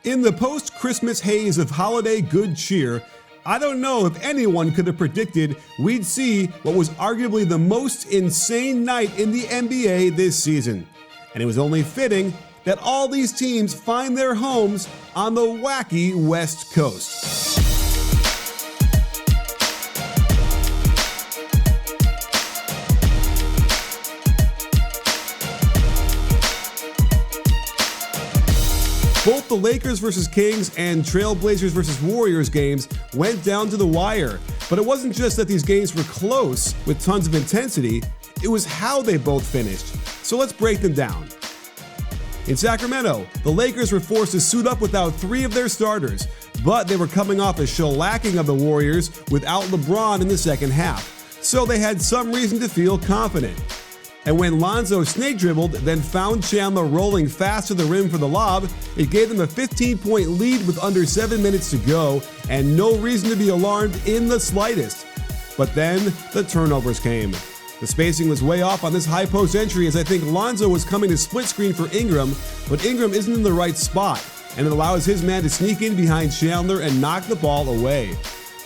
In the post-Christmas haze of holiday good cheer, I don't know if anyone could have predicted we'd see what was arguably the most insane night in the NBA this season. And it was only fitting that all these teams find their homes on the wacky West Coast. Both the Lakers vs. Kings and Trailblazers vs. Warriors games went down to the wire, but it wasn't just that these games were close with tons of intensity, it was how they both finished. So let's break them down. In Sacramento, the Lakers were forced to suit up without 3 of their starters, but they were coming off a shellacking of the Warriors without LeBron in the second half, so they had some reason to feel confident. And when Lonzo snake dribbled, then found Chandler rolling fast to the rim for the lob, it gave them a 15-point lead with under 7 minutes to go, and no reason to be alarmed in the slightest. But then, the turnovers came. The spacing was way off on this high post entry as I think Lonzo was coming to split screen for Ingram, but Ingram isn't in the right spot, and it allows his man to sneak in behind Chandler and knock the ball away.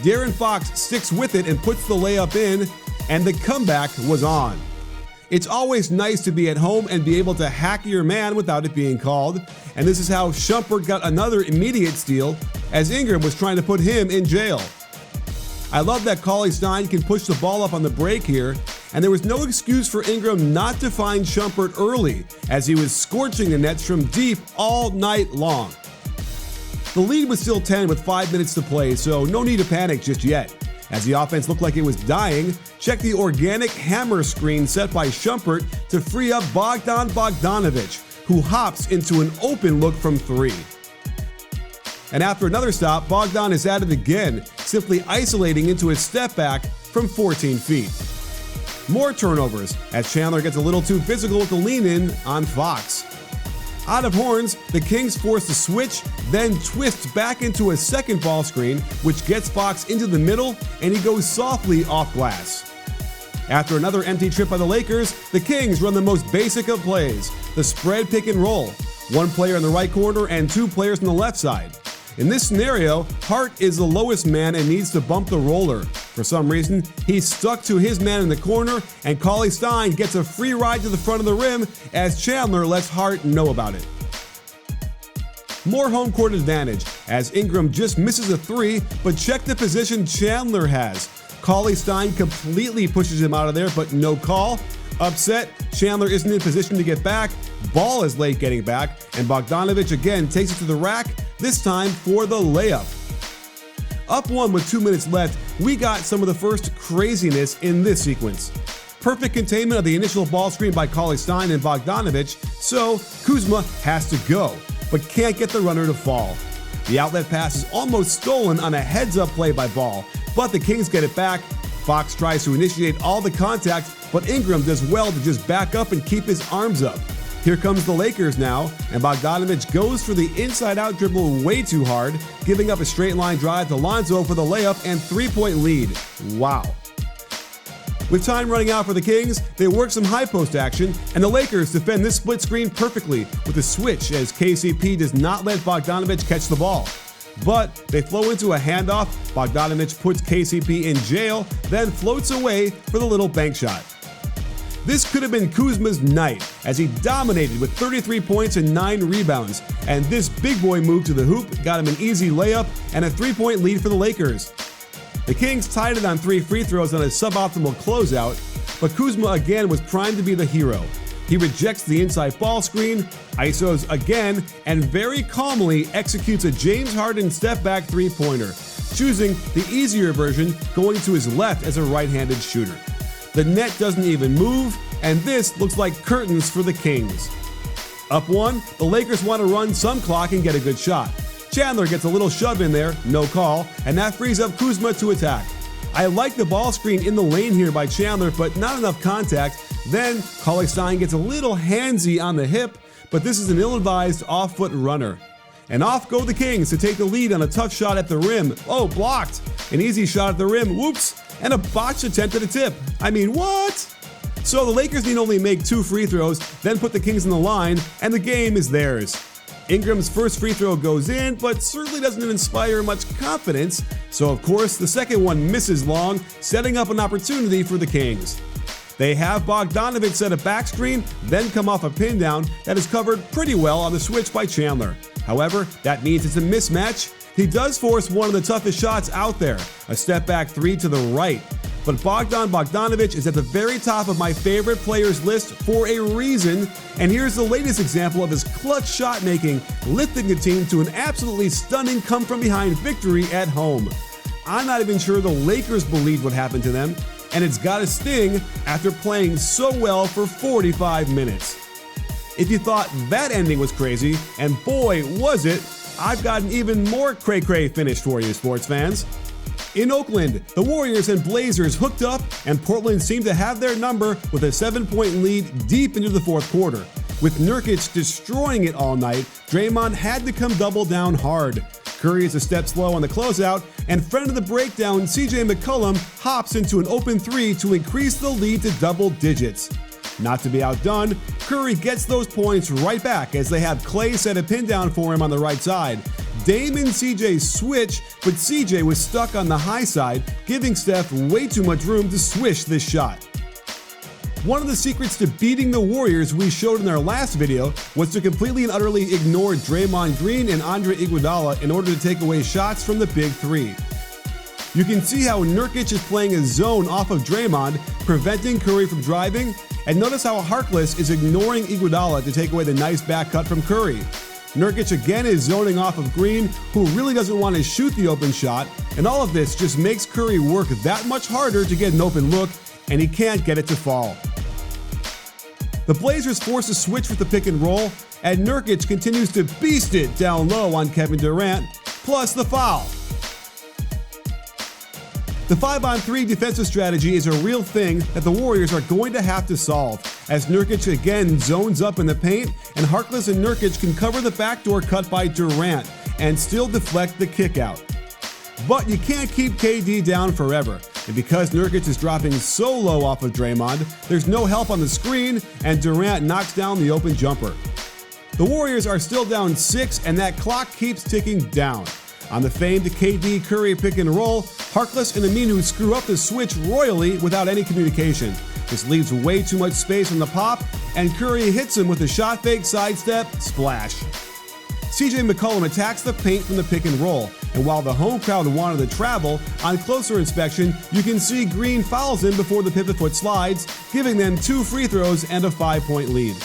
De'Aaron Fox sticks with it and puts the layup in, and the comeback was on. It's always nice to be at home and be able to hack your man without it being called, and this is how Shumpert got another immediate steal as Ingram was trying to put him in jail. I love that Cauley-Stein can push the ball up on the break here, and there was no excuse for Ingram not to find Shumpert early as he was scorching the nets from deep all night long. The lead was still 10 with 5 minutes to play, so no need to panic just yet. As the offense looked like it was dying, check the organic hammer screen set by Shumpert to free up Bogdan Bogdanovic, who hops into an open look from 3. And after another stop, Bogdan is at it again, simply isolating into a step back from 14 feet. More turnovers as Chandler gets a little too physical with the lean-in on Fox. Out of horns, the Kings force the switch, then twist back into a second ball screen, which gets Fox into the middle, and he goes softly off glass. After another empty trip by the Lakers, the Kings run the most basic of plays, the spread pick and roll. 1 player in the right corner and 2 players on the left side. In this scenario, Hart is the lowest man and needs to bump the roller. For some reason, he's stuck to his man in the corner, and Cauley-Stein gets a free ride to the front of the rim as Chandler lets Hart know about it. More home court advantage as Ingram just misses a 3, but check the position Chandler has. Cauley-Stein completely pushes him out of there, but no call. Upset, Chandler isn't in position to get back, Ball is late getting back, and Bogdanovic again takes it to the rack, this time for the layup. Up 1 with 2 minutes left, we got some of the first craziness in this sequence. Perfect containment of the initial ball screen by Cauley-Stein and Bogdanovic, so Kuzma has to go, but can't get the runner to fall. The outlet pass is almost stolen on a heads-up play by Ball, but the Kings get it back. Fox tries to initiate all the contact, but Ingram does well to just back up and keep his arms up. Here comes the Lakers now, and Bogdanovic goes for the inside-out dribble way too hard, giving up a straight-line drive to Lonzo for the layup and 3-point lead. Wow. With time running out for the Kings, they work some high post action, and the Lakers defend this split screen perfectly with a switch as KCP does not let Bogdanovic catch the ball. But they flow into a handoff, Bogdanovic puts KCP in jail, then floats away for the little bank shot. This could have been Kuzma's night as he dominated with 33 points and 9 rebounds, and this big boy move to the hoop got him an easy layup and a 3-point lead for the Lakers. The Kings tied it on 3 free throws on a suboptimal closeout, but Kuzma again was primed to be the hero. He rejects the inside ball screen, isos again, and very calmly executes a James Harden step-back 3-pointer, choosing the easier version, going to his left as a right-handed shooter. The net doesn't even move, and this looks like curtains for the Kings. Up 1, the Lakers want to run some clock and get a good shot. Chandler gets a little shove in there, no call, and that frees up Kuzma to attack. I like the ball screen in the lane here by Chandler, but not enough contact. Then Cauley-Stein gets a little handsy on the hip, but this is an ill-advised off-foot runner. And off go the Kings to take the lead on a tough shot at the rim. Oh, blocked! An easy shot at the rim, whoops! And a botched attempt at a tip. I mean, what? So the Lakers need only make 2 free throws, then put the Kings in the line, and the game is theirs. Ingram's first free throw goes in, but certainly doesn't inspire much confidence, so of course the second one misses long, setting up an opportunity for the Kings. They have Bogdanović set a back screen, then come off a pin down that is covered pretty well on the switch by Chandler. However, that means it's a mismatch. He does force one of the toughest shots out there, a step back three to the right. But Bogdanović is at the very top of my favorite players list for a reason, and here's the latest example of his clutch shot making, lifting the team to an absolutely stunning come-from-behind victory at home. I'm not even sure the Lakers believed what happened to them, and it's got to sting after playing so well for 45 minutes. If you thought that ending was crazy, and boy was it, I've got an even more cray-cray finish for you, sports fans. In Oakland, the Warriors and Blazers hooked up, and Portland seemed to have their number with a 7-point lead deep into the fourth quarter. With Nurkic destroying it all night, Draymond had to come double down hard. Curry is a step slow on the closeout, and friend of the breakdown CJ McCollum hops into an open three to increase the lead to double digits. Not to be outdone, Curry gets those points right back as they have Klay set a pin down for him on the right side. Dame and CJ switch, but CJ was stuck on the high side, giving Steph way too much room to swish this shot. One of the secrets to beating the Warriors we showed in our last video was to completely and utterly ignore Draymond Green and Andre Iguodala in order to take away shots from the big three. You can see how Nurkic is playing a zone off of Draymond, preventing Curry from driving, and notice how Harkless is ignoring Iguodala to take away the nice back cut from Curry. Nurkic again is zoning off of Green, who really doesn't want to shoot the open shot, and all of this just makes Curry work that much harder to get an open look, and he can't get it to fall. The Blazers force a switch with the pick and roll, and Nurkic continues to beast it down low on Kevin Durant, plus the foul. The 5-on-3 defensive strategy is a real thing that the Warriors are going to have to solve, as Nurkic again zones up in the paint, and Harkless and Nurkic can cover the backdoor cut by Durant and still deflect the kickout. But you can't keep KD down forever, and because Nurkic is dropping so low off of Draymond, there's no help on the screen, and Durant knocks down the open jumper. The Warriors are still down 6, and that clock keeps ticking down. On the famed KD Curry pick and roll, Harkless and Aminu screw up the switch royally without any communication. This leaves way too much space on the pop, and Curry hits him with a shot fake sidestep splash. CJ McCollum attacks the paint from the pick and roll, and while the home crowd wanted to travel, on closer inspection, you can see Green fouls him before the pivot foot slides, giving them 2 free throws and a 5-point lead.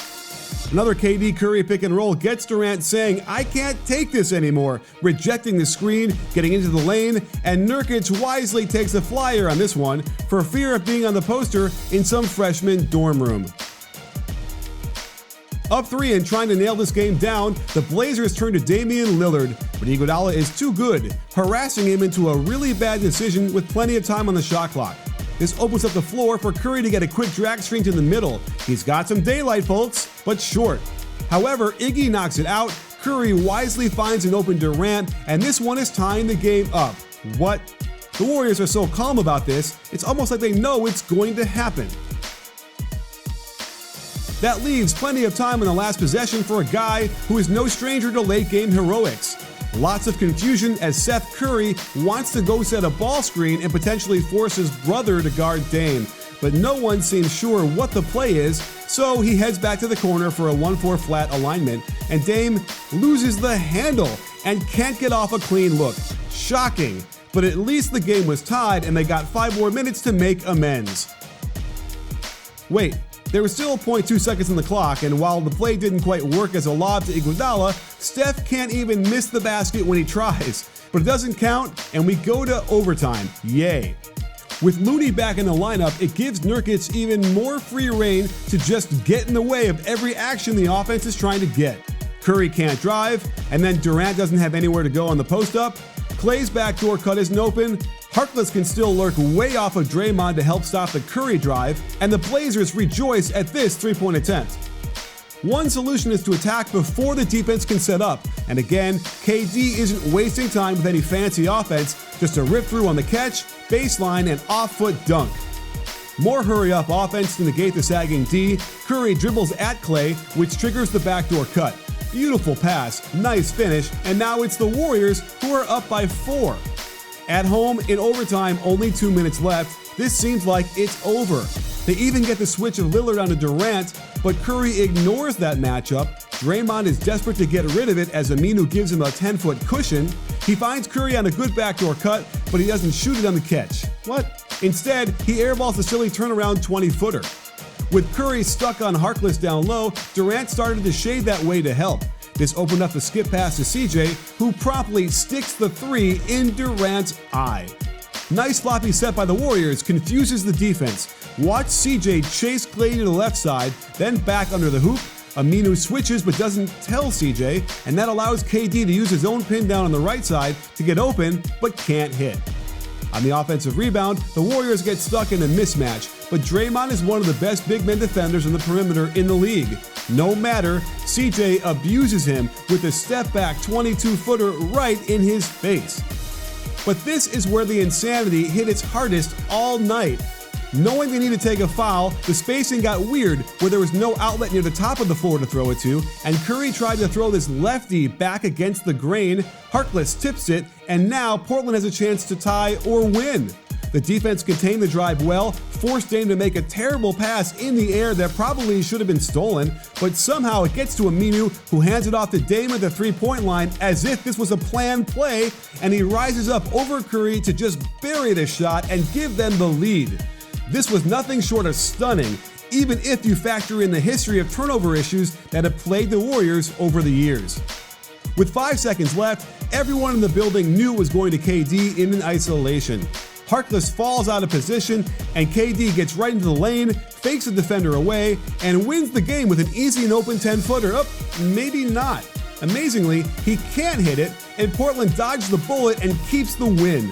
Another KD Curry pick and roll gets Durant saying, "I can't take this anymore," rejecting the screen, getting into the lane, and Nurkic wisely takes a flyer on this one for fear of being on the poster in some freshman dorm room. Up 3 and trying to nail this game down, the Blazers turn to Damian Lillard, but Iguodala is too good, harassing him into a really bad decision with plenty of time on the shot clock. This opens up the floor for Curry to get a quick drag screen to the middle. He's got some daylight, folks, but short. However, Iggy knocks it out, Curry wisely finds an open Durant, and this one is tying the game up. What? The Warriors are so calm about this, it's almost like they know it's going to happen. That leaves plenty of time in the last possession for a guy who is no stranger to late-game heroics. Lots of confusion as Seth Curry wants to go set a ball screen and potentially force his brother to guard Dame, but no one seems sure what the play is, so he heads back to the corner for a 1-4 flat alignment, and Dame loses the handle and can't get off a clean look. Shocking, but at least the game was tied and they got 5 more minutes to make amends. Wait. There was still 0.2 seconds on the clock, and while the play didn't quite work as a lob to Iguodala, Steph can't even miss the basket when he tries. But it doesn't count, and we go to overtime. Yay. With Looney back in the lineup, it gives Nurkic even more free reign to just get in the way of every action the offense is trying to get. Curry can't drive, and then Durant doesn't have anywhere to go on the post-up. Klay's backdoor cut isn't open. Harkless can still lurk way off of Draymond to help stop the Curry drive, and the Blazers rejoice at this 3-point attempt. One solution is to attack before the defense can set up, and again, KD isn't wasting time with any fancy offense, just a rip through on the catch, baseline, and off-foot dunk. More hurry-up offense to negate the sagging D. Curry dribbles at Klay, which triggers the backdoor cut. Beautiful pass, nice finish, and now it's the Warriors who are up by 4. At home, in overtime, only 2 minutes left, this seems like it's over. They even get the switch of Lillard onto Durant, but Curry ignores that matchup. Draymond is desperate to get rid of it as Aminu gives him a 10-foot cushion. He finds Curry on a good backdoor cut, but he doesn't shoot it on the catch. What? Instead, he airballs the silly turnaround 20-footer. With Curry stuck on Harkless down low, Durant started to shade that way to help. This opened up the skip pass to CJ, who promptly sticks the 3 in Durant's eye. Nice sloppy set by the Warriors confuses the defense. Watch CJ chase Klay to the left side, then back under the hoop. Aminu switches but doesn't tell CJ, and that allows KD to use his own pin down on the right side to get open but can't hit. On the offensive rebound, the Warriors get stuck in a mismatch, but Draymond is one of the best big men defenders on the perimeter in the league. No matter, CJ abuses him with a step-back 22-footer right in his face. But this is where the insanity hit its hardest all night. Knowing they need to take a foul, the spacing got weird where there was no outlet near the top of the floor to throw it to, and Curry tried to throw this lefty back against the grain. Harkless tips it, and now Portland has a chance to tie or win. The defense contained the drive well, forced Dame to make a terrible pass in the air that probably should have been stolen, but somehow it gets to Aminu, who hands it off to Dame at the three-point line as if this was a planned play, and he rises up over Curry to just bury the shot and give them the lead. This was nothing short of stunning, even if you factor in the history of turnover issues that have plagued the Warriors over the years. With 5 seconds left, everyone in the building knew it was going to KD in isolation. Harkless falls out of position, and KD gets right into the lane, fakes the defender away, and wins the game with an easy and open 10-footer. Maybe not. Amazingly, he can't hit it, and Portland dodges the bullet and keeps the win.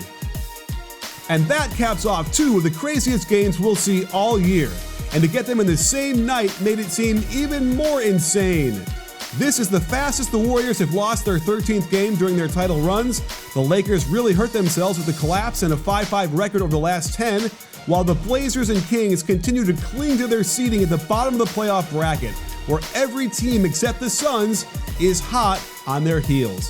And that caps off 2 of the craziest games we'll see all year. And to get them in the same night made it seem even more insane. This is the fastest the Warriors have lost their 13th game during their title runs. The Lakers really hurt themselves with the collapse and a 5-5 record over the last 10, while the Blazers and Kings continue to cling to their seating at the bottom of the playoff bracket, where every team except the Suns is hot on their heels.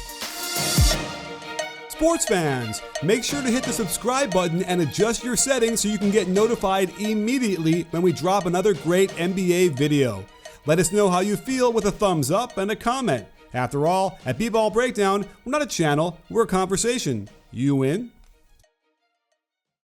Sports fans, make sure to hit the subscribe button and adjust your settings so you can get notified immediately when we drop another great NBA video. Let us know how you feel with a thumbs up and a comment. After all, at BBallBreakdown, we're not a channel, we're a conversation. You in?